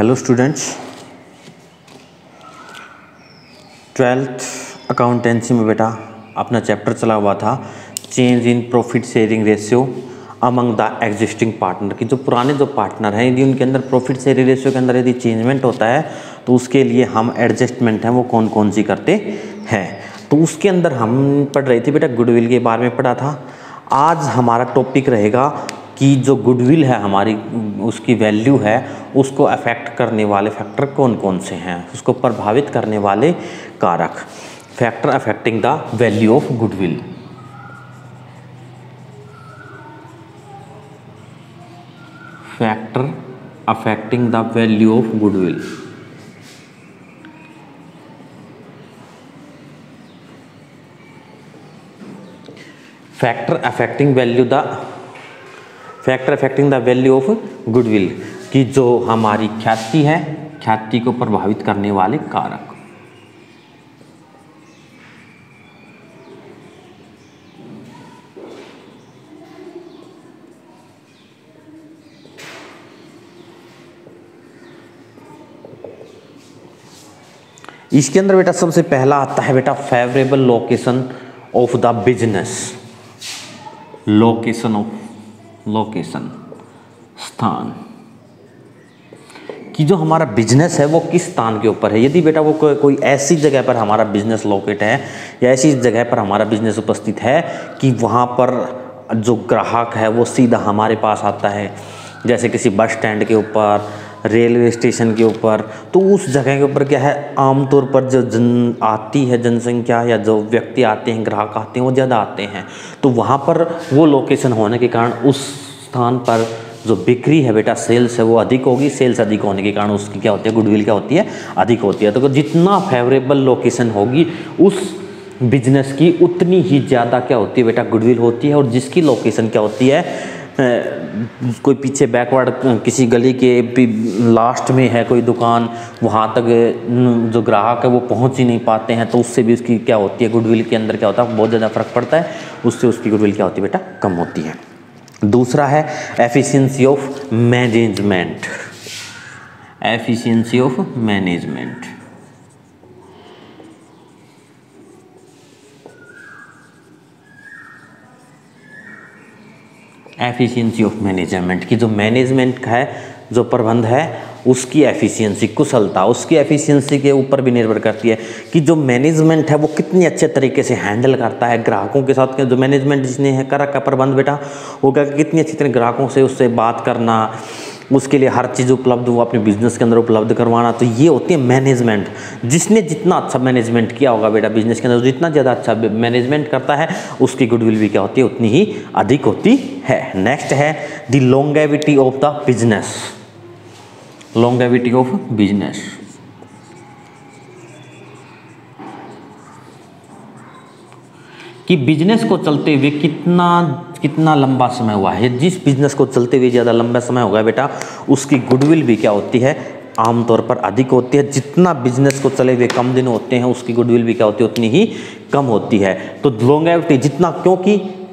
Hello students, 12th accountancy में बेटा अपना चैप्टर चला हुआ था change in profit sharing ratio among the existing partner की। जो पुराने जो पार्टनर हैं यदि उनके अंदर प्रॉफिट शेयरिंग रेशियो के अंदर यदि चेंजमेंट होता है तो उसके लिए हम एडजस्टमेंट हैं वो कौन कौन सी करते हैं। तो उसके अंदर हम पढ़ रहे थे बेटा गुडविल के बारे में पढ़ा था। आज हमारा टॉपिक रहेगा कि जो गुडविल है हमारी उसकी वैल्यू है उसको अफेक्ट करने वाले फैक्टर कौन कौन से हैं, उसको प्रभावित करने वाले कारक, factor affecting the value of goodwill. Factor affecting the value of goodwill. Factor affecting the value of goodwill की जो हमारी ख्याति है, ख्याति को प्रभावित करने वाले कारक। इसके अंदर बेटा सबसे पहला आता है बेटा favourable location of the business. Location स्थान कि जो हमारा बिजनेस है वो किस स्थान के ऊपर है। यदि बेटा वो कोई ऐसी जगह पर हमारा बिजनेस लोकेट है या ऐसी जगह पर हमारा बिजनेस उपस्थित है कि वहाँ पर जो ग्राहक है वो सीधा हमारे पास आता है, जैसे किसी बस स्टैंड के ऊपर, रेलवे स्टेशन के ऊपर, तो उस जगह के ऊपर क्या है आमतौर पर जो आती है जनसंख्या या जो व्यक्ति आते हैं, ग्राहक आते हैं वो ज़्यादा आते हैं। तो वहाँ पर वो लोकेशन होने के कारण उस स्थान पर जो बिक्री है बेटा सेल्स है वो अधिक होगी। सेल्स अधिक होने के कारण उसकी क्या होती है गुडविल क्या होती है अधिक होती है। तो जितना फेवरेबल लोकेशन होगी उस बिजनेस की उतनी ही ज़्यादा क्या होती है बेटा गुडविल होती है। और जिसकी लोकेशन क्या होती है कोई पीछे बैकवर्ड किसी गली के लास्ट में है कोई दुकान, वहाँ तक जो ग्राहक है वो पहुँच ही नहीं पाते हैं, तो उससे भी उसकी क्या होती है गुडविल के अंदर क्या होता है बहुत ज़्यादा फर्क पड़ता है, उससे उसकी गुडविल क्या होती है बेटा कम होती है। दूसरा है efficiency of management. Efficiency of management efficiency of management की जो मैनेजमेंट का है जो प्रबंध है उसकी एफिशिएंसी, कुशलता, उसकी एफिशिएंसी के ऊपर भी निर्भर करती है कि जो मैनेजमेंट है वो कितनी अच्छे तरीके से हैंडल करता है ग्राहकों के साथ। जो मैनेजमेंट जिसने है करा का प्रबंध बेटा होगा कितनी अच्छी तरह ग्राहकों से उससे बात करना, उसके लिए हर चीज़ उपलब्ध वो अपने बिजनेस के अंदर उपलब्ध करवाना। तो ये होती है मैनेजमेंट। जिसने जितना अच्छा मैनेजमेंट किया होगा बेटा बिजनेस के अंदर, जितना ज़्यादा अच्छा मैनेजमेंट करता है उसकी गुडविल भी क्या होती है उतनी ही अधिक होती है। नेक्स्ट है the longevity of the business. Longevity of business कि बिजनेस को चलते हुए कितना लंबा समय हुआ है। जिस बिजनेस को चलते हुए ज़्यादा लंबा समय होगा बेटा उसकी गुडविल भी क्या होती है आमतौर पर अधिक होती है। जितना बिजनेस को चले हुए कम दिन होते हैं उसकी गुडविल भी क्या होती है उतनी ही कम होती है। तो लॉन्गेविटी जितना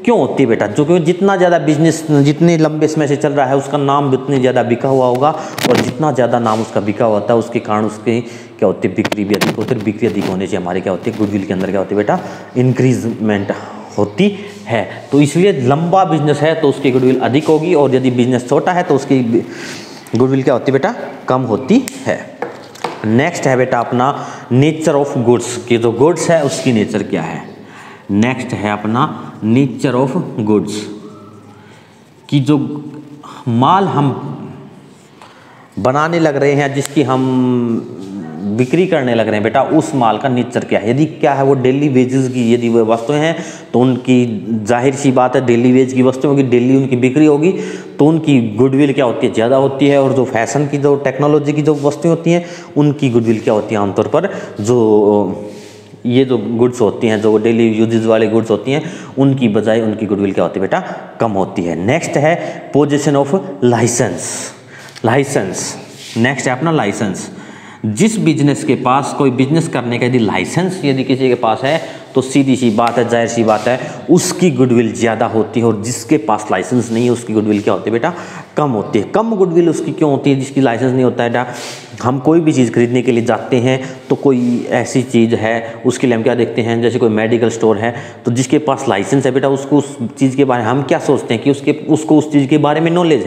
क्यों होती है बेटा, जो कि जितना ज़्यादा बिजनेस जितने लंबे समय से चल रहा है उसका नाम भी उतनी ज़्यादा बिका हुआ होगा, और जितना ज़्यादा नाम उसका बिका होता है उसके कारण उसकी क्या होती है बिक्री भी अधिक होती है। बिक्री अधिक होने से हमारी क्या होती है गुडविल के अंदर क्या होती है बेटा इंक्रीजमेंट होती है। तो इसलिए लंबा बिजनेस है तो उसकी गुडविल अधिक होगी, और यदि बिजनेस छोटा है तो उसकी गुडविल क्या होती है बेटा कम होती है। नेक्स्ट है बेटा अपना नेचर ऑफ गुड्स की जो गुड्स है उसकी नेचर क्या है। नेक्स्ट है अपना नेचर ऑफ गुड्स कि जो माल हम बनाने लग रहे हैं, जिसकी हम बिक्री करने लग रहे हैं बेटा, उस माल का नेचर क्या है। यदि क्या है वो डेली वेजेस की यदि वो वस्तुएं हैं तो उनकी जाहिर सी बात है डेली वेज की वस्तुएं होगी, डेली उनकी बिक्री होगी तो उनकी गुडविल क्या होती है ज़्यादा होती है। और जो फैशन की जो टेक्नोलॉजी की जो वस्तुएं होती हैं उनकी गुडविल क्या होती है आमतौर पर जो ये जो गुड्स होती हैं जो डेली यूजेज वाले गुड्स होती हैं उनकी बजाय उनकी गुडविल क्या होती है बेटा कम होती है। नेक्स्ट है पोजीशन ऑफ लाइसेंस। नेक्स्ट है अपना लाइसेंस। जिस बिजनेस के पास कोई बिजनेस करने का यदि लाइसेंस यदि किसी के पास है तो सीधी सी बात है, जाहिर सी बात है, उसकी गुडविल ज़्यादा होती है। और जिसके पास लाइसेंस नहीं है उसकी गुडविल क्या होती है बेटा कम होती है। कम गुडविल उसकी क्यों होती है? जिसकी लाइसेंस नहीं होता है बेटा। हम कोई भी चीज़ खरीदने के लिए जाते हैं तो कोई ऐसी चीज़ है, उसके लिए हम क्या देखते हैं, जैसे कोई मेडिकल स्टोर है तो जिसके पास लाइसेंस है बेटा, उसको उस चीज़ के बारे में हम क्या सोचते हैं कि उसको उस चीज़ के बारे में नॉलेज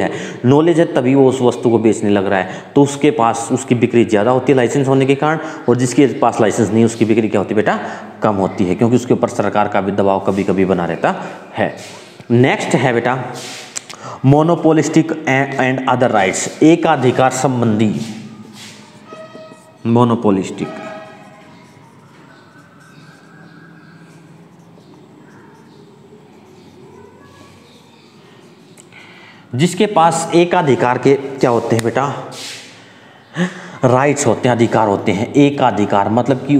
है तभी वो उस वस्तु को बेचने लग रहा है, तो उसके पास उसकी बिक्री ज़्यादा होती है लाइसेंस होने के कारण, और जिसके पास लाइसेंस नहीं उसकी बिक्री क्या होती है बेटा? कम होती है, क्योंकि उसके ऊपर सरकार का भी दबाव कभी कभी बना रहता है। नेक्स्ट है बेटा मोनोपोलिस्टिक एंड अदर राइट्स, एकाधिकार संबंधी। मोनोपोलिस्टिक जिसके पास एकाधिकार के क्या होते हैं बेटा? राइट्स होते हैं, अधिकार होते हैं। एकाधिकार मतलब कि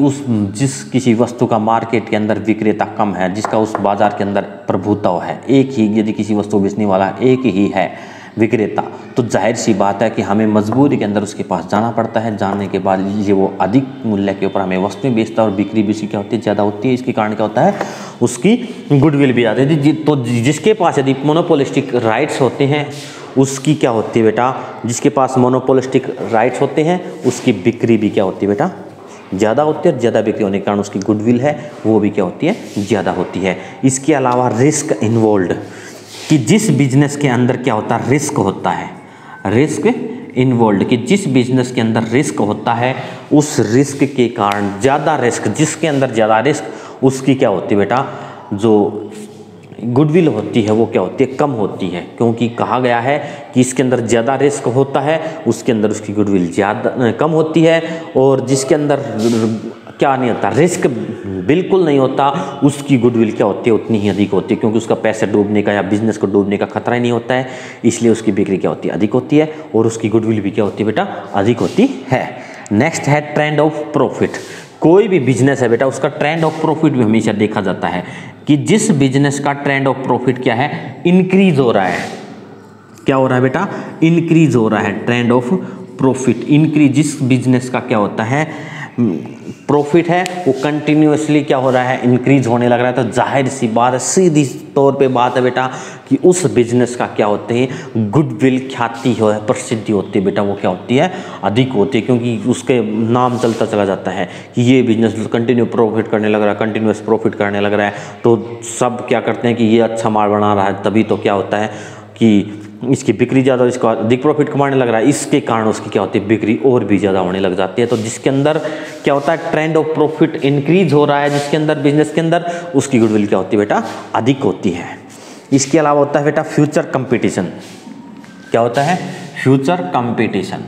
जिस किसी वस्तु का मार्केट के अंदर विक्रेता कम है, जिसका उस बाजार के अंदर प्रभुत्व है, एक ही, यदि किसी वस्तु बेचने वाला एक ही है विक्रेता, तो जाहिर सी बात है कि हमें मजबूरी के अंदर उसके पास जाना पड़ता है। जाने के बाद ये वो अधिक मूल्य के ऊपर हमें वस्तुएं बेचता है और बिक्री भी उसकी क्या होती है? ज़्यादा होती है। इसके कारण क्या होता है? उसकी गुडविल भी आती है। तो जिसके पास यदि मोनोपोलिस्टिक राइट्स होते हैं उसकी क्या होती है बेटा? जिसके पास मोनोपोलिस्टिक राइट्स होते हैं उसकी बिक्री भी क्या होती है बेटा? ज़्यादा होती है, और ज़्यादा बिक्री होने के कारण उसकी गुडविल है वो भी क्या होती है? ज़्यादा होती है। इसके अलावा रिस्क इन्वॉल्व्ड, कि जिस बिजनेस के अंदर क्या होता है? रिस्क होता है। रिस्क इन्वॉल्व्ड, कि जिस बिजनेस के अंदर रिस्क होता है उस रिस्क के कारण, ज़्यादा रिस्क, जिसके अंदर ज़्यादा रिस्क उसकी क्या होती है बेटा? जो गुडविल होती है वो क्या होती है? कम होती है, क्योंकि कहा गया है कि इसके अंदर ज़्यादा रिस्क होता है उसके अंदर उसकी गुडविल ज़्यादा कम होती है, और जिसके अंदर क्या नहीं होता? रिस्क बिल्कुल नहीं होता, उसकी गुडविल क्या होती है? उतनी ही अधिक होती है, क्योंकि उसका पैसे डूबने का या बिजनेस को डूबने का खतरा ही नहीं होता है, इसलिए उसकी बिक्री क्या होती है? अधिक होती है, और उसकी गुडविल भी क्या होती है बेटा? अधिक होती है। नेक्स्ट है ट्रेंड ऑफ प्रॉफिट। कोई भी बिजनेस है बेटा उसका ट्रेंड ऑफ प्रॉफिट भी हमेशा देखा जाता है, कि जिस बिजनेस का ट्रेंड ऑफ प्रॉफिट क्या है? इंक्रीज हो रहा है। क्या हो रहा है बेटा? इंक्रीज हो रहा है। ट्रेंड ऑफ प्रॉफिट इंक्रीज, जिस बिजनेस का क्या होता है? प्रॉफिट है वो कंटिन्यूअसली क्या हो रहा है? इंक्रीज होने लग रहा है। तो जाहिर सी बात है, सीधी तौर पे बात है बेटा कि उस बिजनेस का क्या होते हैं? गुडविल, ख्याति हो है, प्रसिद्धि होती है बेटा, वो क्या होती है? अधिक होती है, क्योंकि उसके नाम चलता चला जाता है कि ये बिजनेस कंटिन्यू प्रॉफिट करने लग रहा है, कंटिन्यूअस प्रॉफिट करने लग रहा है, तो सब क्या करते हैं कि ये अच्छा माल बना रहा है, तभी तो क्या होता है कि इसकी बिक्री ज़्यादा, इसका अधिक प्रॉफिट कमाने लग रहा है, इसके कारण उसकी क्या होती है? बिक्री और भी ज़्यादा होने लग जाती है। तो जिसके अंदर क्या होता है? ट्रेंड ऑफ प्रॉफिट इंक्रीज हो रहा है, जिसके अंदर बिजनेस के अंदर, उसकी गुडविल क्या होती है बेटा? अधिक होती है। इसके अलावा होता है बेटा फ्यूचर कंपटीशन। क्या होता है? फ्यूचर कंपटीशन,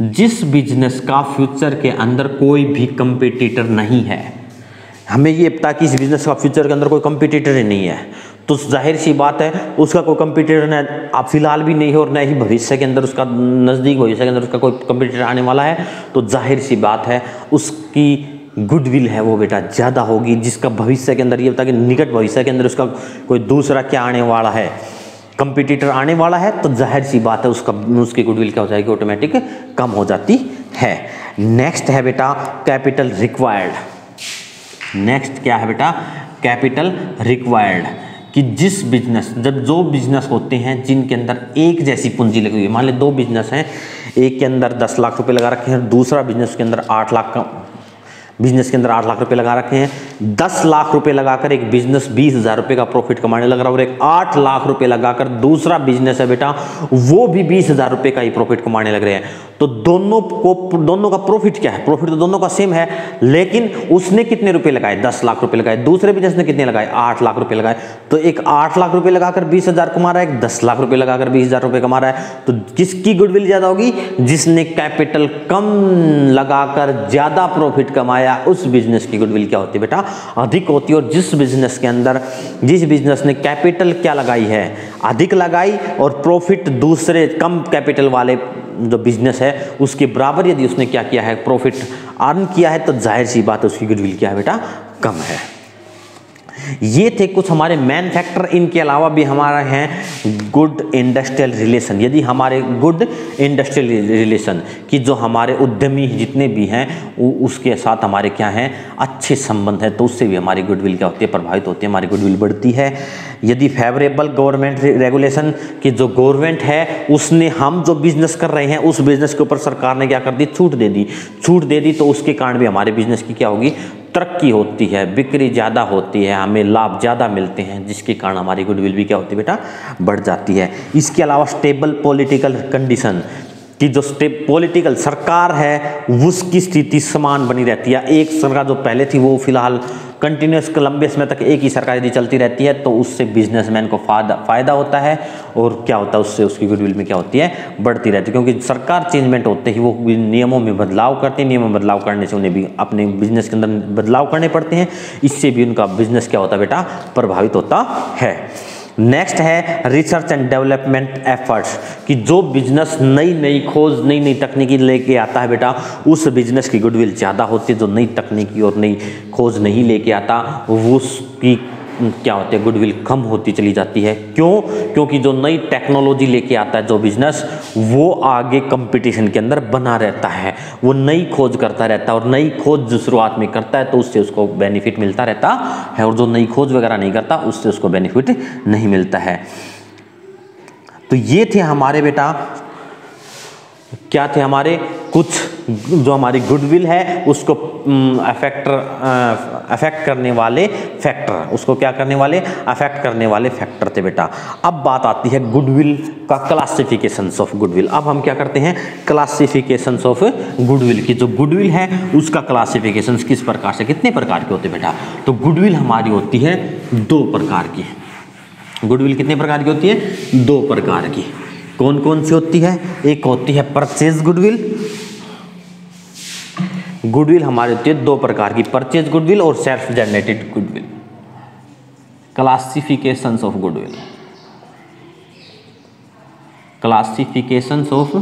जिस बिजनेस का फ्यूचर के अंदर कोई भी कंपटीटर नहीं है, हमें ये पता कि इस बिजनेस का फ्यूचर के अंदर कोई कंपटीटर ही नहीं है, तो जाहिर सी बात है उसका कोई कंपटीटर न आप फिलहाल भी नहीं है और न ही भविष्य के अंदर उसका, नज़दीक भविष्य के अंदर उसका कोई कंपटीटर आने वाला है, तो जाहिर सी बात है उसकी गुडविल है वो बेटा ज़्यादा होगी। जिसका भविष्य के अंदर ये बता कि निकट भविष्य के अंदर उसका कोई दूसरा क्या आने वाला है? कंपटीटर आने वाला है, तो जाहिर सी बात है उसकी गुडविल क्या हो जाएगी? ऑटोमेटिक कम हो जाती है। नेक्स्ट है बेटा कैपिटल रिक्वायर्ड। नेक्स्ट क्या है बेटा? कैपिटल रिक्वायर्ड, कि जिस बिजनेस, जब जो बिजनेस होते हैं जिनके अंदर एक जैसी पूंजी लगी हुई है, मान ले दो बिजनेस हैं, एक के अंदर 10 लाख रुपए लगा रखे हैं, दूसरा बिजनेस के अंदर 8 लाख का, बिजनेस के अंदर 8 लाख रुपए लगा रखे हैं, 10 लाख रुपए लगाकर एक बिजनेस 20,000 रुपए का प्रॉफिट कमाने लग रहा है, और एक 8 लाख रुपए लगाकर दूसरा बिजनेस है बेटा वो भी 20,000 रुपए का ही प्रॉफिट कमाने लग रहे हैं। तो दोनों का प्रॉफिट क्या है? प्रॉफिट तो दोनों का सेम है, लेकिन उसने कितने रुपए लगाए? 10 लाख रुपए लगाए, दूसरे बिजनेस ने कितने लगाए? 8 लाख रुपए लगाए। तो एक 8 लाख रुपए लगाकर 20,000 कमा रहा है, एक 10 लाख रुपए लगाकर 20,000 रुपए कमा रहा है। तो किसकी गुडविल ज्यादा होगी? जिसने कैपिटल कम लगाकर ज्यादा प्रॉफिट कमाया, उस बिजनेस की गुडविल क्या होती है बेटा? अधिक होती है। और जिस बिजनेस के अंदर, जिस बिजनेस ने कैपिटल क्या लगाई है? अधिक लगाई, और प्रॉफिट दूसरे कम कैपिटल वाले जो बिजनेस है उसके बराबर यदि उसने क्या किया है? प्रॉफिट अर्न किया है, तो जाहिर सी बात है उसकी गुडविल क्या है बेटा? कम है। ये थे कुछ हमारे मैन फैक्टर। इनके अलावा भी हमारा है गुड इंडस्ट्रियल रिलेशन। यदि हमारे गुड इंडस्ट्रियल रिलेशन कि जो हमारे उद्यमी जितने भी हैं उसके साथ हमारे क्या हैं अच्छे संबंध हैं, तो उससे भी हमारी गुडविल क्या होती है प्रभावित होती है, हमारी गुडविल बढ़ती है। यदि फेवरेबल गवर्नमेंट रेगुलेशन कि जो गवर्नमेंट है उसने हम जो बिजनेस कर रहे हैं उस बिजनेस के ऊपर सरकार ने क्या कर दी छूट दे दी, तो उसके कारण भी हमारे बिजनेस की क्या होगी तरक्की होती है, बिक्री ज़्यादा होती है, हमें लाभ ज़्यादा मिलते हैं, जिसके कारण हमारी गुडविल भी क्या होती है बेटा बढ़ जाती है। इसके अलावा स्टेबल पॉलिटिकल कंडीशन कि जो पॉलिटिकल सरकार है उसकी स्थिति समान बनी रहती है। एक सरकार जो पहले थी वो फिलहाल कंटिन्यूस लंबे समय तक एक ही सरकार यदि चलती रहती है तो उससे बिजनेसमैन को फायदा होता है और क्या होता है उससे उसकी गुडविल में क्या होती है बढ़ती रहती है, क्योंकि सरकार चेंजमेंट होते ही वो नियमों में बदलाव करते हैं, नियमों में बदलाव करने से उन्हें भी अपने बिजनेस के अंदर बदलाव करने पड़ते हैं, इससे भी उनका बिजनेस क्या होता है बेटा प्रभावित होता है। नेक्स्ट है रिसर्च एंड डेवलपमेंट एफर्ट्स कि जो बिजनेस नई खोज नई तकनीकी लेके आता है बेटा उस बिजनेस की गुडविल ज़्यादा होती है। जो नई तकनीकी और नई खोज नहीं लेके आता वो उसकी क्या होती है गुडविल कम होती चली जाती है। क्यों? क्योंकि जो नई टेक्नोलॉजी लेके आता है जो बिजनेस वो आगे कंपटीशन के अंदर बना रहता है, वो नई खोज करता रहता है और नई खोज जो शुरुआत में करता है तो उससे उसको बेनिफिट मिलता रहता है, और जो नई खोज वगैरह नहीं करता उससे उसको बेनिफिट नहीं मिलता है। तो ये थे हमारे बेटा क्या थे हमारे कुछ जो हमारी गुडविल है उसको अफेक्ट करने वाले फैक्टर, उसको क्या करने वाले अफेक्ट करने वाले फैक्टर थे बेटा। अब बात आती है गुडविल का क्लासिफिकेशंस ऑफ गुडविल। अब हम क्या करते हैं क्लासिफिकेशंस ऑफ गुडविल की जो गुडविल है उसका क्लासिफिकेशंस किस प्रकार से कितने प्रकार के होते हैं बेटा। तो गुडविल हमारी होती है 2 प्रकार की। गुडविल कितने प्रकार की होती है 2 प्रकार की। कौन कौन सी होती है? एक होती है परचेज गुडविल। गुडविल हमारी होती है 2 प्रकार की, परचेज गुडविल और self generated goodwill. Classifications of goodwill, classifications of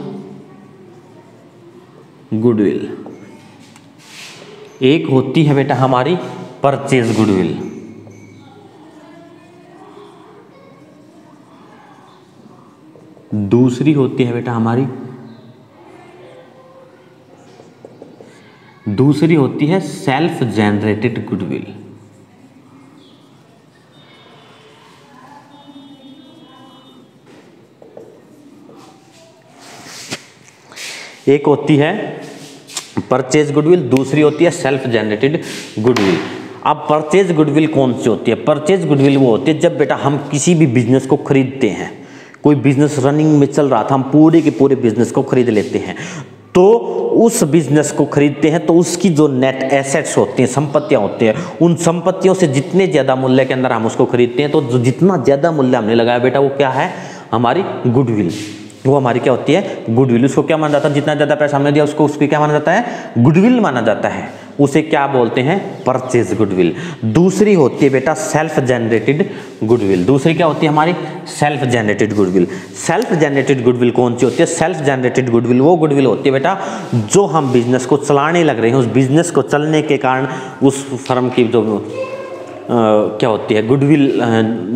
goodwill. एक होती है बेटा हमारी परचेज गुडविल, दूसरी होती है बेटा हमारी सेल्फ जनरेटेड गुडविल। एक होती है परचेज गुडविल, दूसरी होती है सेल्फ जनरेटेड गुडविल। अब परचेज गुडविल कौन सी होती है? परचेज गुडविल वो होती है जब बेटा हम किसी भी बिजनेस को खरीदते हैं, कोई बिजनेस रनिंग में चल रहा था, हम पूरे के पूरे बिजनेस को खरीद लेते हैं, तो उस बिजनेस को खरीदते हैं तो उसकी जो नेट एसेट्स होती हैं, संपत्तियां होती हैं, उन संपत्तियों से जितने ज़्यादा मूल्य के अंदर हम उसको खरीदते हैं तो जो जितना ज़्यादा मूल्य हमने लगाया बेटा वो क्या है हमारी गुडविल। वो हमारी क्या होती है गुडविल। उसको क्या माना जाता है? जितना ज़्यादा पैसा हमने दिया उसको उसकी क्या माना जाता है गुडविल माना जाता है। उसे क्या बोलते हैं परचेज गुडविल। दूसरी होती है बेटा सेल्फ जनरेटेड गुडविल। दूसरी क्या होती है हमारी self generated goodwill. Self generated goodwill कौन सी होती है? सेल्फ जनरेटेड गुडविल वो गुडविल होती है बेटा जो हम बिजनेस को चलाने लग रहे हैं, उस बिजनेस को चलने के कारण उस फर्म की जो क्या होती है गुडविल,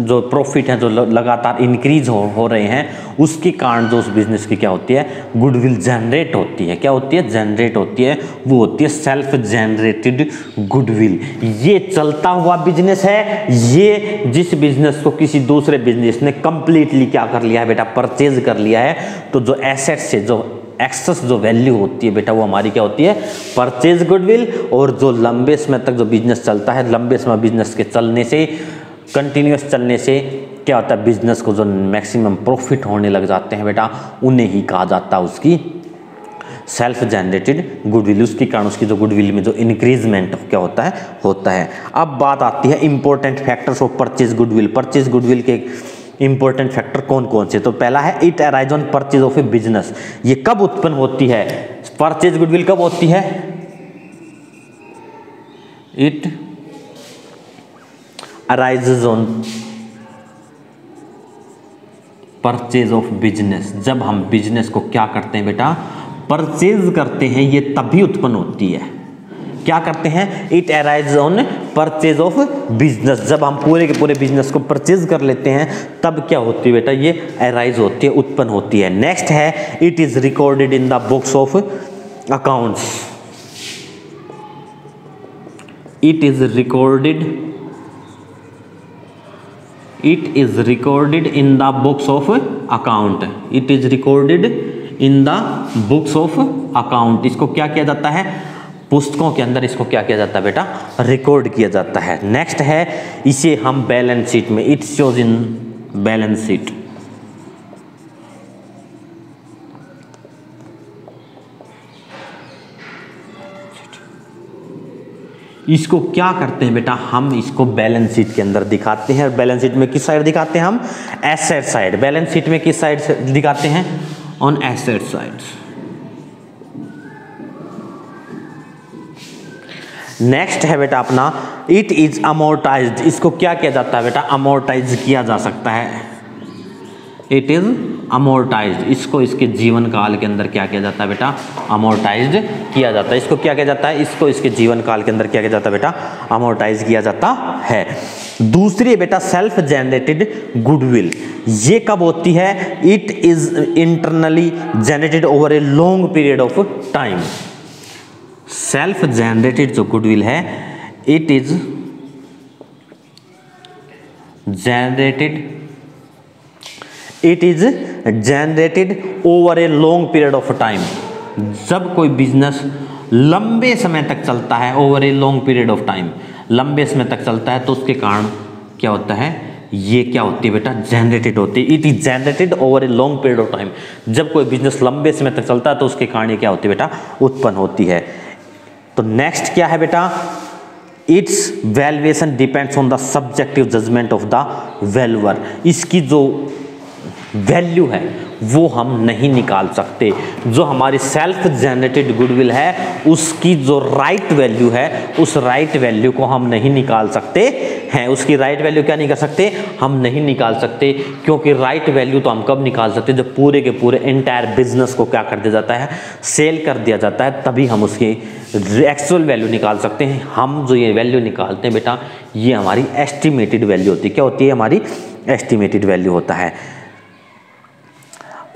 जो प्रॉफिट है जो लगातार इंक्रीज हो रहे हैं उसके कारण जो उस बिजनेस की क्या होती है गुडविल जनरेट होती है। क्या होती है? जनरेट होती है। वो होती है सेल्फ जनरेटेड गुडविल। ये चलता हुआ बिजनेस है, ये जिस बिजनेस को किसी दूसरे बिजनेस ने कंप्लीटली क्या कर लिया है बेटा परचेज कर लिया है, तो जो एसेट्स से जो एक्सेस जो वैल्यू होती है बेटा वो हमारी क्या होती है परचेज गुडविल। और जो लंबे समय तक जो बिजनेस चलता है, लंबे समय बिजनेस के चलने से कंटिन्यूस चलने से क्या होता है बिजनेस को जो मैक्सिमम प्रॉफिट होने लग जाते हैं बेटा उन्हें ही कहा जाता है उसकी सेल्फ जनरेटेड गुडविल। उसके कारण उसकी जो गुडविल में जो इंक्रीजमेंट क्या होता है। अब बात आती है important factors of purchase goodwill. Purchase goodwill के इंपॉर्टेंट फैक्टर कौन कौन से? तो पहला है it arise on purchase of A business. ये कब उत्पन्न होती है? परचेज गुडविल कब होती है? It arises on purchase of business. जब हम बिजनेस को क्या करते हैं बेटा परचेज करते हैं, ये तभी उत्पन्न होती है। क्या करते हैं, it arise on purchase of business. जब हम पूरे के पूरे बिजनेस को परचेज कर लेते हैं तब क्या होती है बेटा, ये अराइज होती है, उत्पन्न होती है। नेक्स्ट है it is recorded in the books of accounts. It is recorded in the books of account. It is recorded in the books of account. इसको क्या किया जाता है, पुस्तकों के अंदर इसको क्या किया जाता है बेटा, रिकॉर्ड किया जाता है। नेक्स्ट है इसे हम बैलेंस शीट में, it shows in balance sheet. इसको क्या करते हैं बेटा, हम इसको बैलेंस शीट के अंदर दिखाते हैं। और बैलेंस शीट में किस साइड दिखाते हैं, हम एसेट साइड। बैलेंस शीट में किस साइड से दिखाते हैं, ऑन एसेट साइड। नेक्स्ट है बेटा अपना इट इज अमोर्टाइज्ड। इसको क्या किया जाता है बेटा, अमोर्टाइज किया जा सकता है। It is amortised. इसको इसके जीवन काल के अंदर क्या किया जाता है बेटा, अमोर्टाइज्ड किया जाता है। इसको क्या किया जाता है, इसको इसके जीवन काल के अंदर क्या किया जाता है बेटा, अमोर्टाइज किया जाता है। दूसरी बेटा सेल्फ जनरेटेड गुडविल। ये कब होती है, it is internally generated over a long period of time. Self generated जो गुडविल है, it is generated over a long period of time. जब कोई बिजनेस लंबे समय तक चलता है, over a long period of time, लंबे समय तक चलता है, तो उसके कारण क्या होता है, ये क्या होती है बेटा, जनरेटेड होती है। It is generated over a long period of time. जब कोई बिजनेस लंबे समय तक चलता है तो उसके कारण ये क्या होती है बेटा, उत्पन्न होती है। तो नेक्स्ट क्या है बेटा, it's valuation depends on the subjective judgement of the valuer. इसकी जो वैल्यू है वो हम नहीं निकाल सकते। जो हमारी सेल्फ जनरेटेड गुडविल है उसकी जो राइट वैल्यू है, उस राइट वैल्यू को हम नहीं निकाल सकते हैं। उसकी राइट वैल्यू क्या नहीं कर सकते, हम नहीं निकाल सकते। क्योंकि राइट वैल्यू तो हम कब निकाल सकते, जब पूरे के पूरे एंटायर बिजनेस को क्या कर दिया जाता है, सेल कर दिया जाता है, तभी हम उसकी एक्चुअल वैल्यू निकाल सकते हैं। हम जो ये वैल्यू निकालते हैं बेटा, ये हमारी एस्टिमेटेड वैल्यू होती है। क्या होती है, हमारी एस्टिमेटेड वैल्यू होता है।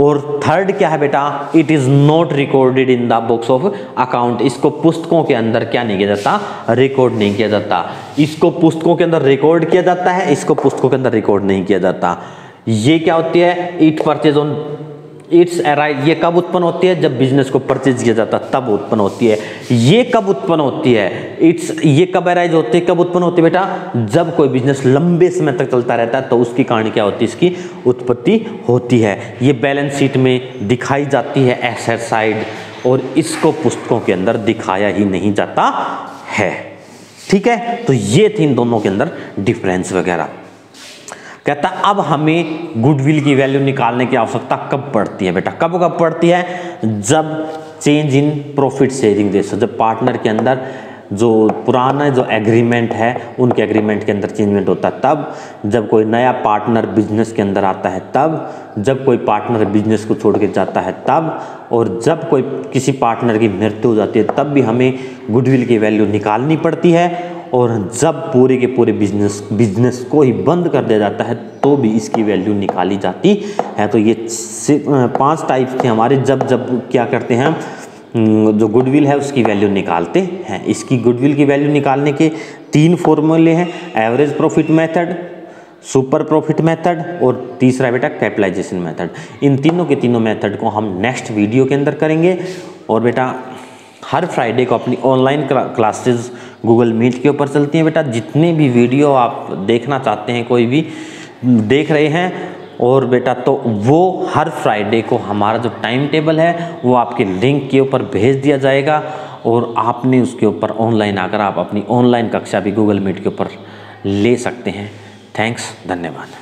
और थर्ड क्या है बेटा, it is not recorded in the books of account. इसको पुस्तकों के अंदर क्या नहीं किया जाता, रिकॉर्ड नहीं किया जाता। इसको पुस्तकों के अंदर रिकॉर्ड किया जाता है, इसको पुस्तकों के अंदर रिकॉर्ड नहीं किया जाता। ये क्या होती है, it purchase on it's arise. ये कब उत्पन्न होती है, जब बिजनेस को परचेज किया जाता है तब उत्पन्न होती है। ये कब उत्पन्न होती है, ये कब अराइज होती है, कब उत्पन्न होती है बेटा, जब कोई बिजनेस लंबे समय तक चलता रहता है तो उसकी कारण क्या होती है, इसकी उत्पत्ति होती है। ये बैलेंस शीट में दिखाई जाती है एसेट साइड, और इसको पुस्तकों के अंदर दिखाया ही नहीं जाता है। ठीक है, तो ये थे इन दोनों के अंदर डिफरेंस वगैरह। कहता अब हमें गुडविल की वैल्यू निकालने की आवश्यकता कब पड़ती है बेटा, कब पड़ती है, जब change in profit sharing ratio, जब पार्टनर के अंदर जो पुराना जो एग्रीमेंट है उनके एग्रीमेंट के अंदर चेंजमेंट होता है, तब जब कोई नया पार्टनर बिजनेस के अंदर आता है तब, जब कोई पार्टनर बिजनेस को छोड़ के जाता है तब, और जब कोई किसी पार्टनर की मृत्यु हो जाती है तब भी हमें गुडविल की वैल्यू निकालनी पड़ती है। और जब पूरे के पूरे बिजनेस को ही बंद कर दिया जाता है तो भी इसकी वैल्यू निकाली जाती है। तो ये 5 टाइप थे हमारे, जब क्या करते हैं, जो गुडविल है उसकी वैल्यू निकालते हैं। इसकी गुडविल की वैल्यू निकालने के 3 फॉर्मूले हैं, average profit method, super profit method, और तीसरा बेटा कैपिटलाइजेशन मेथड। इन तीनों के तीनों मेथड को हम नेक्स्ट वीडियो के अंदर करेंगे। और बेटा हर फ्राइडे को अपनी ऑनलाइन क्लासेस गूगल मीट के ऊपर चलती हैं बेटा। जितने भी वीडियो आप देखना चाहते हैं, कोई भी देख रहे हैं, और बेटा तो वो हर फ्राइडे को हमारा जो टाइम टेबल है वो आपके लिंक के ऊपर भेज दिया जाएगा, और आपने उसके ऊपर ऑनलाइन आकर आप अपनी ऑनलाइन कक्षा भी गूगल मीट के ऊपर ले सकते हैं। थैंक्स, धन्यवाद।